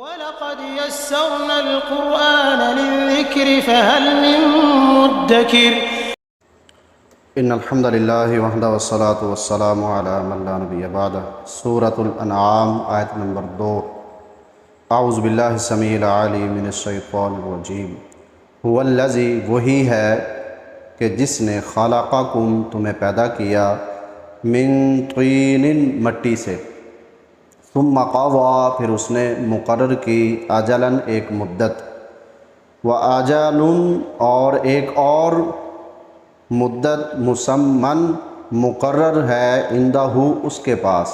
وَلَقَدْ يَسَّرْنَا الْقُرْآنَ لِلذِّكْرِ فَهَلْ مِن مُّدَّكِرٍ۔ ان الحمد للہ وحدہ والصلاۃ والسلام علی من لا نبی بعدہ۔ سورۃ الانعام آیت نمبر 2۔ اعوذ باللہ السمیع العلیم من الشیطان الرجیم۔ هو الذی، وہی ہے کہ جس نے خلقکم، تمہیں پیدا کیا، من طین، مٹی سے، ثم قضی، پھر اس نے مقرر کی، اجلاً، ایک مدت، واجل، اور ایک اور مدت، مسمن، مقرر ہے، عندہ، اس کے پاس،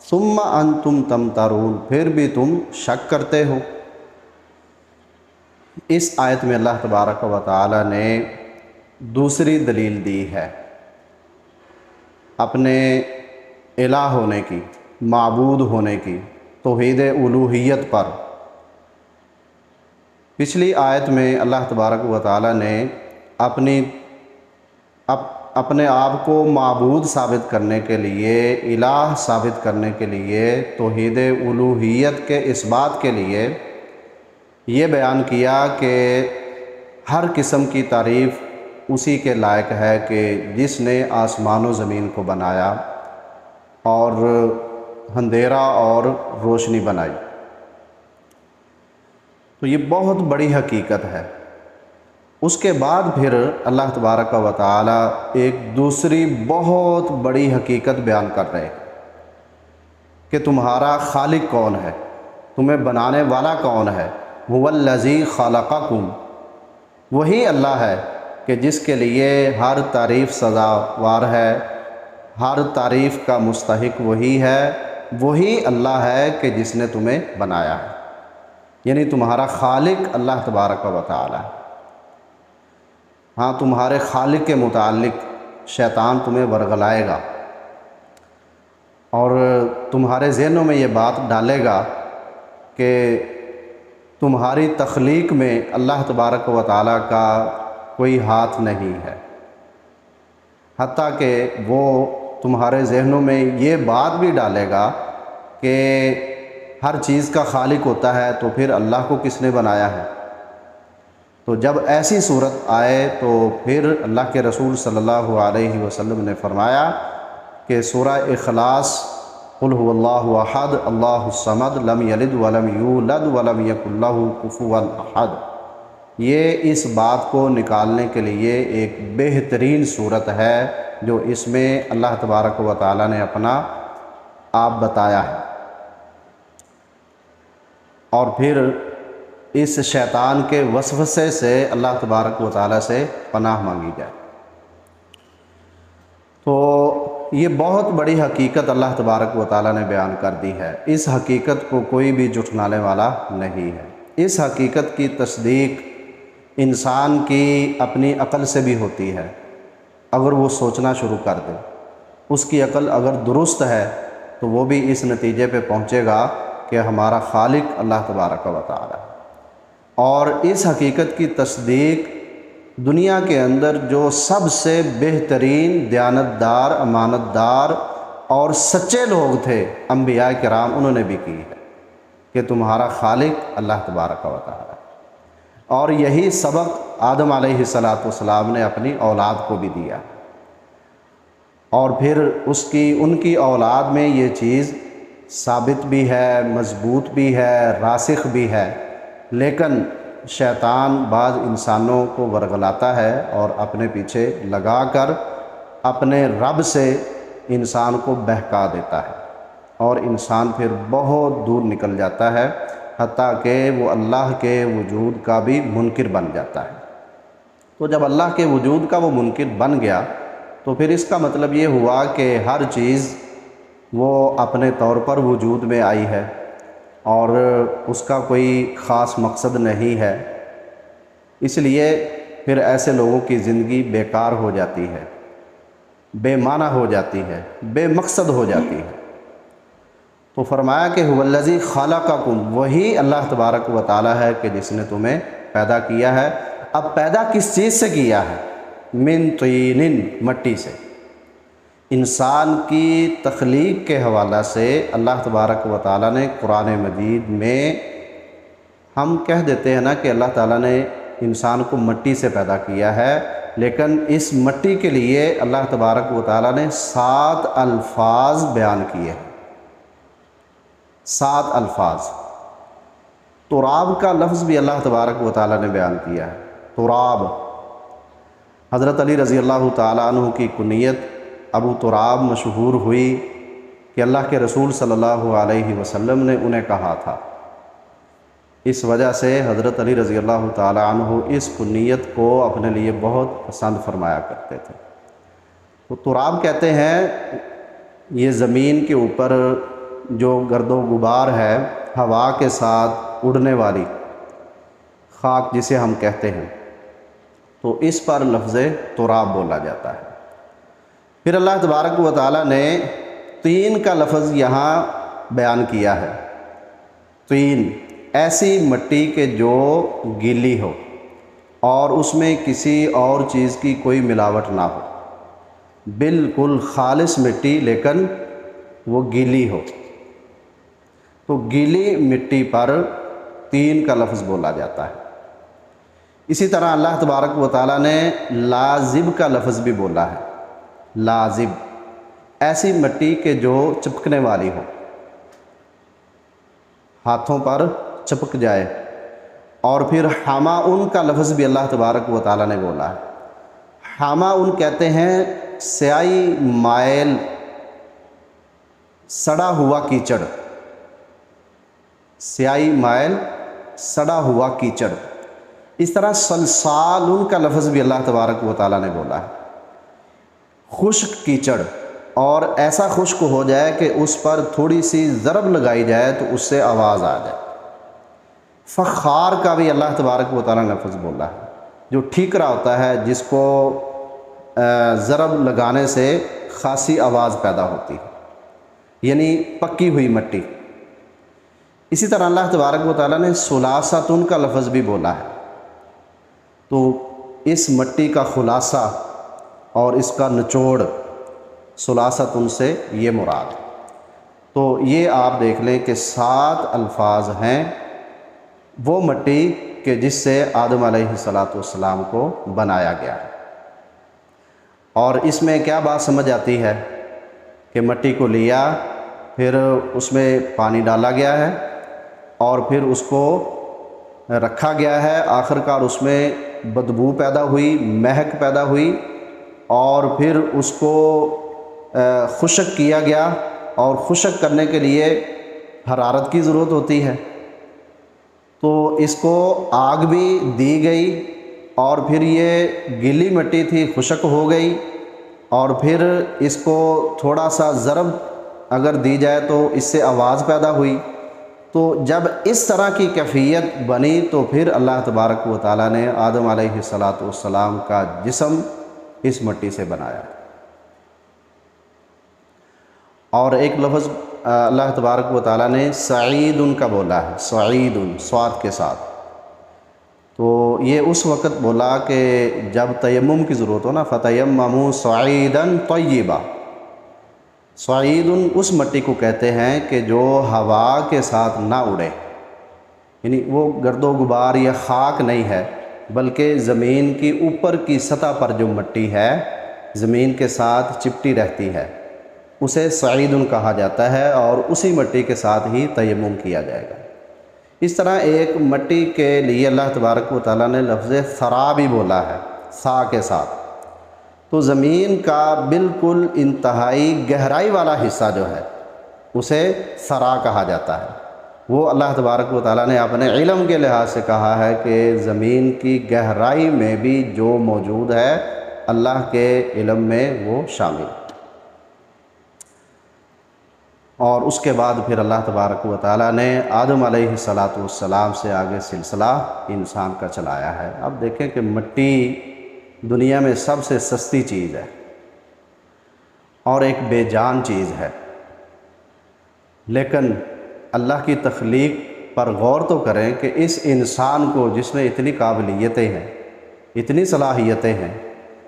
ثم انتم تمترون، پھر بھی تم شک کرتے ہو۔ اس آیت میں اللہ تبارک و تعالی نے دوسری دلیل دی ہے اپنے الہ ہونے کی، معبود ہونے کی، توحید الوہیت پر۔ پچھلی آیت میں اللہ تبارک و تعالی نے اپنے آپ کو معبود ثابت کرنے کے لیے، الہ ثابت کرنے کے لیے، توحید الوہیت کے اس بات کے لیے یہ بیان کیا کہ ہر قسم کی تعریف اسی کے لائق ہے کہ جس نے آسمان و زمین کو بنایا اور اندھیرا اور روشنی بنائی۔ تو یہ بہت بڑی حقیقت ہے۔ اس کے بعد پھر اللہ تبارک و تعالی ایک دوسری بہت بڑی حقیقت بیان کر رہے ہیں کہ تمہارا خالق کون ہے، تمہیں بنانے والا کون ہے۔ هو الذی خلقکم، وہی اللہ ہے کہ جس کے لیے ہر تعریف سزاوار ہے، ہر تعریف کا مستحق وہی ہے، وہی اللہ ہے کہ جس نے تمہیں بنایا ہے، یعنی تمہارا خالق اللہ تبارک و تعالی ہے۔ ہاں، تمہارے خالق کے متعلق شیطان تمہیں ورغلائے گا اور تمہارے ذہنوں میں یہ بات ڈالے گا کہ تمہاری تخلیق میں اللہ تبارک و تعالیٰ کا کوئی ہاتھ نہیں ہے، حتیٰ کہ وہ تمہارے ذہنوں میں یہ بات بھی ڈالے گا کہ ہر چیز کا خالق ہوتا ہے تو پھر اللہ کو کس نے بنایا ہے۔ تو جب ایسی صورت آئے تو پھر اللہ کے رسول صلی اللہ علیہ وسلم نے فرمایا کہ سورہ اخلاص، قل هو اللہ احد اللہ الصمد لم یلد ولم یولد ولم یکن لہ کفوا احد، یہ اس بات کو نکالنے کے لیے ایک بہترین صورت ہے جو اس میں اللہ تبارک و تعالی نے اپنا آپ بتایا ہے۔ اور پھر اس شیطان کے وسوسے سے اللہ تبارک و تعالی سے پناہ مانگی جائے۔ تو یہ بہت بڑی حقیقت اللہ تبارک و تعالی نے بیان کر دی ہے۔ اس حقیقت کو کوئی بھی جھٹلانے والا نہیں ہے۔ اس حقیقت کی تصدیق انسان کی اپنی عقل سے بھی ہوتی ہے، اگر وہ سوچنا شروع کر دے۔ اس کی عقل اگر درست ہے تو وہ بھی اس نتیجے پہ پہنچے گا کہ ہمارا خالق اللہ تبارک و تعالی ہے۔ اور اس حقیقت کی تصدیق دنیا کے اندر جو سب سے بہترین دیانتدار، امانت دار اور سچے لوگ تھے، انبیاء کرام، انہوں نے بھی کی ہے کہ تمہارا خالق اللہ تبارک و تعالی ہے۔ اور یہی سبق آدم علیہ السلام نے اپنی اولاد کو بھی دیا، اور پھر ان کی اولاد میں یہ چیز ثابت بھی ہے، مضبوط بھی ہے، راسخ بھی ہے۔ لیکن شیطان بعض انسانوں کو ورغلاتا ہے اور اپنے پیچھے لگا کر اپنے رب سے انسان کو بہکا دیتا ہے، اور انسان پھر بہت دور نکل جاتا ہے، حتیٰ کہ وہ اللہ کے وجود کا بھی منکر بن جاتا ہے۔ تو جب اللہ کے وجود کا وہ منکر بن گیا تو پھر اس کا مطلب یہ ہوا کہ ہر چیز وہ اپنے طور پر وجود میں آئی ہے اور اس کا کوئی خاص مقصد نہیں ہے۔ اس لیے پھر ایسے لوگوں کی زندگی بیکار ہو جاتی ہے، بے معنی ہو جاتی ہے، بے مقصد ہو جاتی ہے۔ تو فرمایا کہ هو الذی خلقکم، وہی اللہ تبارک و تعالی ہے کہ جس نے تمہیں پیدا کیا ہے۔ اب پیدا کس چیز سے کیا ہے؟ من طین، مٹی سے۔ انسان کی تخلیق کے حوالہ سے اللہ تبارک و تعالی نے قرآن مجید میں ہم کہہ دیتے ہیں نا کہ اللہ تعالیٰ نے انسان کو مٹی سے پیدا کیا ہے، لیکن اس مٹی کے لیے اللہ تبارک و تعالیٰ نے 7 الفاظ بیان کیے ہیں۔ 7 الفاظ۔ تراب کا لفظ بھی اللہ تبارک و تعالیٰ نے بیان کیا ہے، تراب۔ حضرت علی رضی اللہ تعالیٰ عنہ کی کنیت ابو تراب مشہور ہوئی کہ اللہ کے رسول صلی اللہ علیہ وسلم نے انہیں کہا تھا۔ اس وجہ سے حضرت علی رضی اللہ تعالیٰ عنہ اس کنیت کو اپنے لیے بہت پسند فرمایا کرتے تھے۔ تو تراب کہتے ہیں یہ زمین کے اوپر جو گرد و غبار ہے، ہوا کے ساتھ اڑنے والی خاک جسے ہم کہتے ہیں، تو اس پر لفظ تراب بولا جاتا ہے۔ پھر اللہ تبارک و تعالیٰ نے طین کا لفظ یہاں بیان کیا ہے۔ طین، ایسی مٹی کہ جو گیلی ہو اور اس میں کسی اور چیز کی کوئی ملاوٹ نہ ہو، بالکل خالص مٹی لیکن وہ گیلی ہو، تو گیلی مٹی پر طین کا لفظ بولا جاتا ہے۔ اسی طرح اللہ تبارک و تعالیٰ نے لازب کا لفظ بھی بولا ہے۔ لازب، ایسی مٹی کہ جو چپکنے والی ہو، ہاتھوں پر چپک جائے۔ اور پھر حاماؤن کا لفظ بھی اللہ تبارک و تعالیٰ نے بولا ہے۔ حاماؤن کہتے ہیں سیاہی مائل سڑا ہوا کیچڑ، سیاہی مائل سڑا ہوا کیچڑ۔ اس طرح سلسال کا لفظ بھی اللہ تبارک و تعالیٰ نے بولا ہے، خشک کیچڑ، اور ایسا خشک ہو جائے کہ اس پر تھوڑی سی ضرب لگائی جائے تو اس سے آواز آ جائے۔ فخار کا بھی اللہ تبارک و تعالیٰ نے لفظ بولا ہے، جو ٹھیکرا ہوتا ہے، جس کو ضرب لگانے سے خاصی آواز پیدا ہوتی ہے، یعنی پکی ہوئی مٹی۔ اسی طرح اللہ تبارک و تعالیٰ نے سلاستن کا لفظ بھی بولا ہے، تو اس مٹی کا خلاصہ اور اس کا نچوڑ، سلاستن سے یہ مراد ہے۔ تو یہ آپ دیکھ لیں کہ 7 الفاظ ہیں وہ مٹی کہ جس سے آدم علیہ السلام کو بنایا گیا ہے۔ اور اس میں کیا بات سمجھ آتی ہے کہ مٹی کو لیا، پھر اس میں پانی ڈالا گیا ہے اور پھر اس کو رکھا گیا ہے، آخر کار اس میں بدبو پیدا ہوئی، مہک پیدا ہوئی، اور پھر اس کو خشک کیا گیا، اور خشک کرنے کے لیے حرارت کی ضرورت ہوتی ہے، تو اس کو آگ بھی دی گئی، اور پھر یہ گیلی مٹی تھی، خشک ہو گئی، اور پھر اس کو تھوڑا سا ضرب اگر دی جائے تو اس سے آواز پیدا ہوئی۔ تو جب اس طرح کی کیفیت بنی تو پھر اللہ تبارک و تعالیٰ نے آدم علیہ السلام کا جسم اس مٹی سے بنایا۔ اور ایک لفظ اللہ تبارک و تعالیٰ نے سعید کا بولا ہے، سعید صاد کے ساتھ۔ تو یہ اس وقت بولا کہ جب تیمم کی ضرورت ہو نا، فتیمموا صعیدا طیبا۔ صعید اس مٹی کو کہتے ہیں کہ جو ہوا کے ساتھ نہ اڑے، یعنی وہ گرد و غبار یا خاک نہیں ہے، بلکہ زمین کی اوپر کی سطح پر جو مٹی ہے، زمین کے ساتھ چپٹی رہتی ہے، اسے صعید کہا جاتا ہے، اور اسی مٹی کے ساتھ ہی تیمم کیا جائے گا۔ اس طرح ایک مٹی کے لیے اللہ تبارک و تعالیٰ نے لفظ ثرا بھی بولا ہے، سا کے ساتھ۔ تو زمین کا بالکل انتہائی گہرائی والا حصہ جو ہے اسے ثرا کہا جاتا ہے۔ وہ اللہ تبارک و تعالیٰ نے اپنے علم کے لحاظ سے کہا ہے کہ زمین کی گہرائی میں بھی جو موجود ہے اللہ کے علم میں وہ شامل ہے۔ اور اس کے بعد پھر اللہ تبارک و تعالیٰ نے آدم علیہ السلام سے آگے سلسلہ انسان کا چلایا ہے۔ اب دیکھیں کہ مٹی دنیا میں سب سے سستی چیز ہے اور ایک بے جان چیز ہے، لیکن اللہ کی تخلیق پر غور تو کریں کہ اس انسان کو، جس میں اتنی قابلیتیں ہیں، اتنی صلاحیتیں ہیں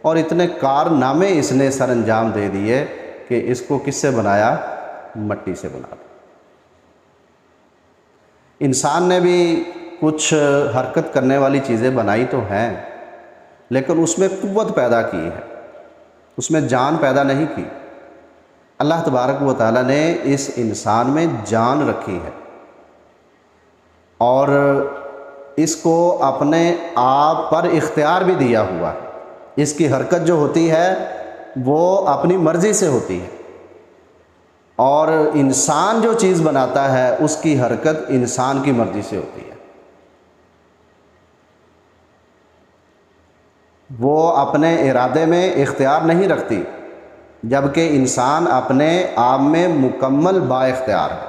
اور اتنے کارنامے اس نے سر انجام دے دیے، کہ اس کو کس سے بنایا؟ مٹی سے بنا دیا۔ انسان نے بھی کچھ حرکت کرنے والی چیزیں بنائی تو ہیں، لیکن اس میں قوت پیدا کی ہے، اس میں جان پیدا نہیں کی۔ اللہ تبارک و تعالیٰ نے اس انسان میں جان رکھی ہے اور اس کو اپنے آپ پر اختیار بھی دیا ہوا ہے۔ اس کی حرکت جو ہوتی ہے وہ اپنی مرضی سے ہوتی ہے، اور انسان جو چیز بناتا ہے اس کی حرکت انسان کی مرضی سے ہوتی ہے۔ وہ اپنے ارادے میں اختیار نہیں رکھتی، جبکہ انسان اپنے آپ میں مکمل با اختیار ہے۔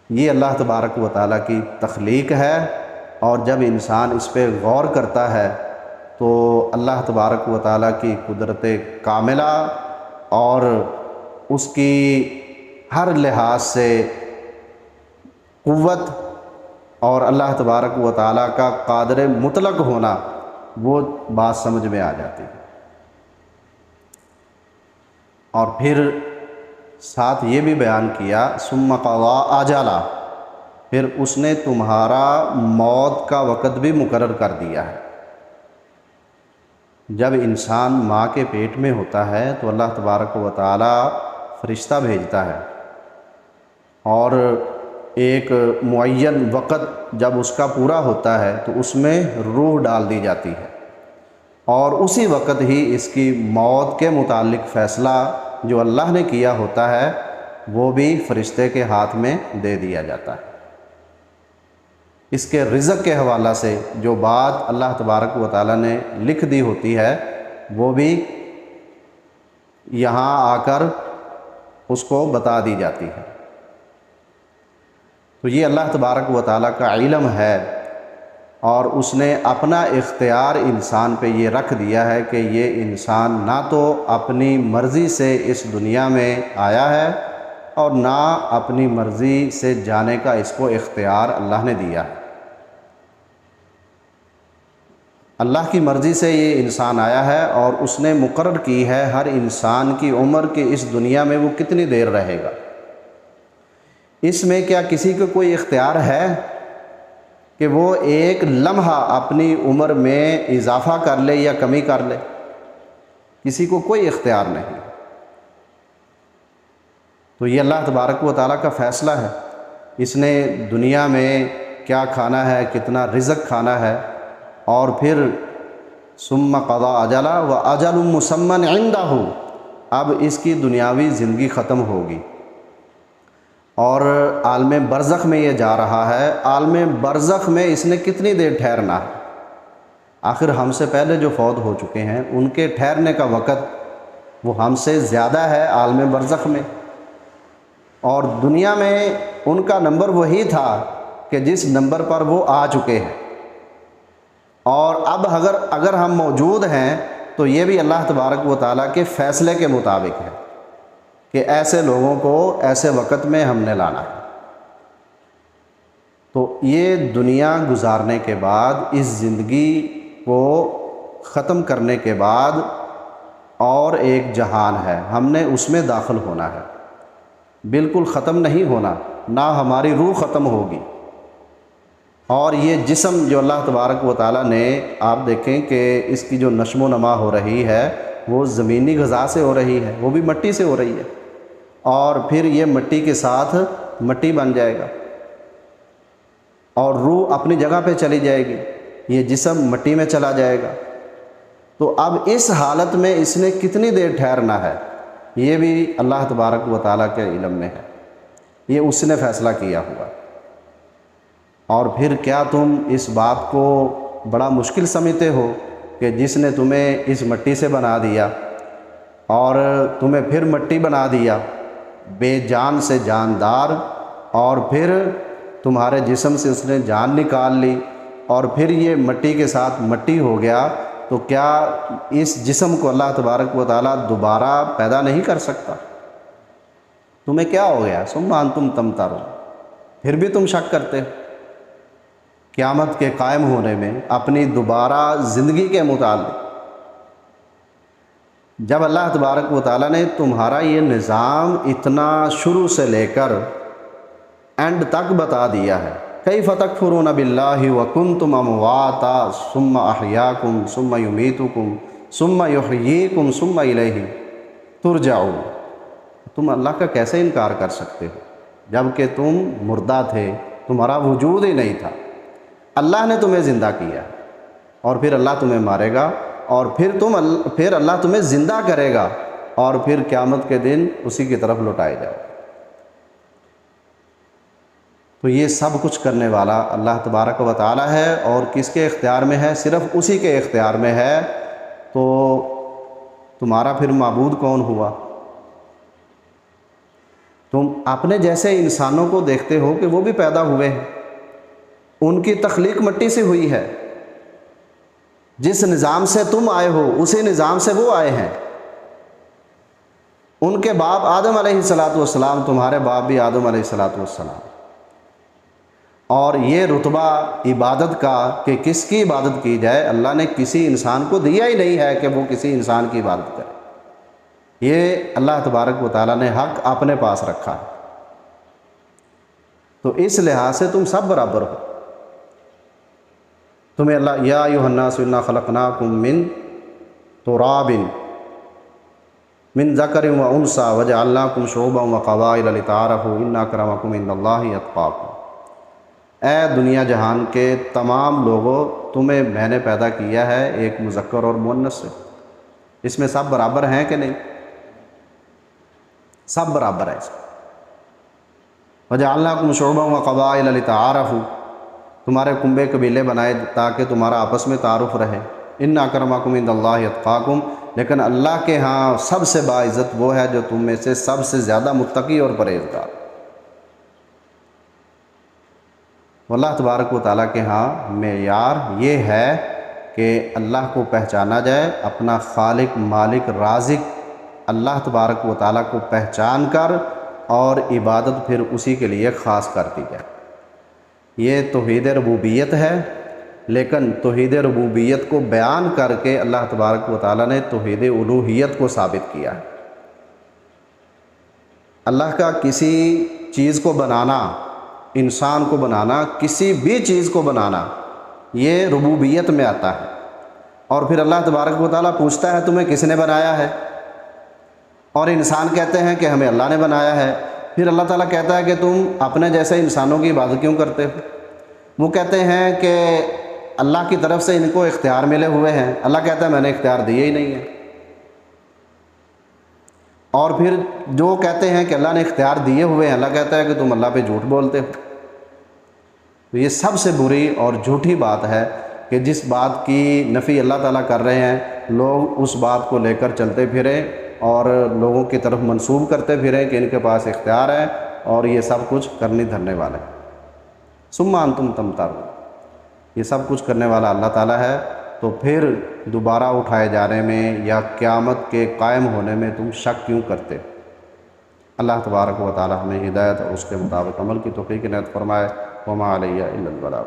یہ اللہ تبارک و تعالیٰ کی تخلیق ہے، اور جب انسان اس پہ غور کرتا ہے تو اللہ تبارک و تعالیٰ کی قدرت کاملہ اور اس کی ہر لحاظ سے قوت اور اللہ تبارک و تعالیٰ کا قادر مطلق ہونا، وہ بات سمجھ میں آ جاتی ہے۔ اور پھر ساتھ یہ بھی بیان کیا ثم قضا اجلا، پھر اس نے تمہارا موت کا وقت بھی مقرر کر دیا ہے۔ جب انسان ماں کے پیٹ میں ہوتا ہے تو اللہ تبارک و تعالیٰ فرشتہ بھیجتا ہے، اور ایک معین وقت جب اس کا پورا ہوتا ہے تو اس میں روح ڈال دی جاتی ہے، اور اسی وقت ہی اس کی موت کے متعلق فیصلہ جو اللہ نے کیا ہوتا ہے وہ بھی فرشتے کے ہاتھ میں دے دیا جاتا ہے۔ اس کے رزق کے حوالہ سے جو بات اللہ تبارک و تعالیٰ نے لکھ دی ہوتی ہے وہ بھی یہاں آ کر اس کو بتا دی جاتی ہے۔ تو یہ اللہ تبارک و تعالیٰ کا علم ہے، اور اس نے اپنا اختیار انسان پہ یہ رکھ دیا ہے کہ یہ انسان نہ تو اپنی مرضی سے اس دنیا میں آیا ہے اور نہ اپنی مرضی سے جانے کا اس کو اختیار اللہ نے دیا ہے۔ اللہ کی مرضی سے یہ انسان آیا ہے، اور اس نے مقرر کی ہے ہر انسان کی عمر کہ اس دنیا میں وہ کتنی دیر رہے گا۔ اس میں کیا کسی کو کوئی اختیار ہے کہ وہ ایک لمحہ اپنی عمر میں اضافہ کر لے یا کمی کر لے؟ کسی کو کوئی اختیار نہیں۔ تو یہ اللہ تبارک و تعالیٰ کا فیصلہ ہے، اس نے دنیا میں کیا کھانا ہے، کتنا رزق کھانا ہے، اور پھر ثم قضا اجلا واجل مسمى عنده، اب اس کی دنیاوی زندگی ختم ہوگی اور عالم برزخ میں یہ جا رہا ہے۔ عالم برزخ میں اس نے کتنی دیر ٹھہرنا ہے؟ آخر ہم سے پہلے جو فوت ہو چکے ہیں ان کے ٹھہرنے کا وقت وہ ہم سے زیادہ ہے عالم برزخ میں، اور دنیا میں ان کا نمبر وہی تھا کہ جس نمبر پر وہ آ چکے ہیں، اور اب اگر ہم موجود ہیں تو یہ بھی اللہ تبارک و تعالیٰ کے فیصلے کے مطابق ہے کہ ایسے لوگوں کو ایسے وقت میں ہم نے لانا ہے۔ تو یہ دنیا گزارنے کے بعد، اس زندگی کو ختم کرنے کے بعد اور ایک جہان ہے، ہم نے اس میں داخل ہونا ہے، بالکل ختم نہیں ہونا، نہ ہماری روح ختم ہوگی۔ اور یہ جسم جو اللہ تبارک و تعالیٰ نے، آپ دیکھیں کہ اس کی جو نشو و نما ہو رہی ہے وہ زمینی غذا سے ہو رہی ہے، وہ بھی مٹی سے ہو رہی ہے، اور پھر یہ مٹی کے ساتھ مٹی بن جائے گا اور روح اپنی جگہ پہ چلی جائے گی، یہ جسم مٹی میں چلا جائے گا۔ تو اب اس حالت میں اس نے کتنی دیر ٹھہرنا ہے یہ بھی اللہ تبارک و تعالیٰ کے علم میں ہے، یہ اس نے فیصلہ کیا ہوا۔ اور پھر کیا تم اس بات کو بڑا مشکل سمجھتے ہو کہ جس نے تمہیں اس مٹی سے بنا دیا اور تمہیں پھر مٹی بنا دیا، بے جان سے جاندار، اور پھر تمہارے جسم سے اس نے جان نکال لی اور پھر یہ مٹی کے ساتھ مٹی ہو گیا، تو کیا اس جسم کو اللہ تبارک و تعالیٰ دوبارہ پیدا نہیں کر سکتا؟ تمہیں کیا ہو گیا؟ ثم انتم تمترون، پھر بھی تم شک کرتے ہو قیامت کے قائم ہونے میں، اپنی دوبارہ زندگی کے متعلق۔ جب اللہ تبارک و تعالیٰ نے تمہارا یہ نظام اتنا شروع سے لے کر اینڈ تک بتا دیا ہے کیف تکفرون باللہ وکنتم امواتا ثم احیاکم ثم یمیتکم ثم یحییکم ثم الیہ ترجعون، تم اللہ کا کیسے انکار کر سکتے ہو جب کہ تم مردہ تھے، تمہارا وجود ہی نہیں تھا، اللہ نے تمہیں زندہ کیا اور پھر اللہ تمہیں مارے گا اور پھر اللہ تمہیں زندہ کرے گا اور پھر قیامت کے دن اسی کی طرف لوٹائے جاؤ۔ تو یہ سب کچھ کرنے والا اللہ تبارک و تعالی ہے، اور کس کے اختیار میں ہے؟ صرف اسی کے اختیار میں ہے۔ تو تمہارا پھر معبود کون ہوا؟ تم اپنے جیسے انسانوں کو دیکھتے ہو کہ وہ بھی پیدا ہوئے ہیں، ان کی تخلیق مٹی سے ہوئی ہے، جس نظام سے تم آئے ہو اسی نظام سے وہ آئے ہیں۔ ان کے باپ آدم علیہ السلام، تمہارے باپ بھی آدم علیہ السلام۔ اور یہ رتبہ عبادت کا کہ کس کی عبادت کی جائے، اللہ نے کسی انسان کو دیا ہی نہیں ہے کہ وہ کسی انسان کی عبادت کرے، یہ اللہ تبارک و تعالیٰ نے حق اپنے پاس رکھا ہے۔ تو اس لحاظ سے تم سب برابر ہو۔ تمہیں اللہ یا ایھا الناس انا خلقناکم من تراب من ذکر و انثی وجعلناکم شعوبا وقبائل لتعارفوا ان اکرمکم عند اللہ اتقاکم۔ اے دنیا جہان کے تمام لوگوں، تمہیں میں نے پیدا کیا ہے ایک مذکر اور مؤنث سے، اس میں سب برابر ہیں کہ نہیں؟ سب برابر ہے۔ وجعلناکم شعوبا وقبائل لتعارفوا، تمہارے کنبے قبیلے بنائے تاکہ تمہارا آپس میں تعارف رہے۔ ان اکرمکم عند اللہ اتقاکم، لیکن اللہ کے ہاں سب سے باعزت وہ ہے جو تم میں سے سب سے زیادہ متقی اور پرہیزگار۔ اللہ تبارک و تعالیٰ کے ہاں معیار یہ ہے کہ اللہ کو پہچانا جائے، اپنا خالق مالک رازق اللہ تبارک و تعالیٰ کو پہچان کر، اور عبادت پھر اسی کے لیے خاص کر دی جائے۔ یہ توحید ربوبیت ہے، لیکن توحید ربوبیت کو بیان کر کے اللہ تبارک و تعالیٰ نے توحید الوہیت کو ثابت کیا ہے۔ اللہ کا کسی چیز کو بنانا، انسان کو بنانا، کسی بھی چیز کو بنانا، یہ ربوبیت میں آتا ہے۔ اور پھر اللہ تبارک و تعالیٰ پوچھتا ہے تمہیں کس نے بنایا ہے، اور انسان کہتے ہیں کہ ہمیں اللہ نے بنایا ہے۔ پھر اللہ تعالیٰ کہتا ہے کہ تم اپنے جیسے انسانوں کی عبادت کیوں کرتے ہو؟ وہ کہتے ہیں کہ اللہ کی طرف سے ان کو اختیار ملے ہوئے ہیں۔ اللہ کہتا ہے میں نے اختیار دیے ہی نہیں ہے۔ اور پھر جو کہتے ہیں کہ اللہ نے اختیار دیے ہوئے ہیں، اللہ کہتا ہے کہ تم اللہ پہ جھوٹ بولتے ہو۔ تو یہ سب سے بری اور جھوٹی بات ہے کہ جس بات کی نفی اللہ تعالیٰ کر رہے ہیں، لوگ اس بات کو لے کر چلتے پھریں اور لوگوں کی طرف منسوب کرتے پھریں کہ ان کے پاس اختیار ہے اور یہ سب کچھ کرنے دھرنے والے۔ ثم انتم تمترون، یہ سب کچھ کرنے والا اللہ تعالیٰ ہے، تو پھر دوبارہ اٹھائے جانے میں یا قیامت کے قائم ہونے میں تم شک کیوں کرتے؟ اللہ تبارک و تعالیٰ ہمیں ہدایت اور اس کے مطابق عمل کی توفیق عنایت فرمائے۔ وما علیہ الا البلاغ۔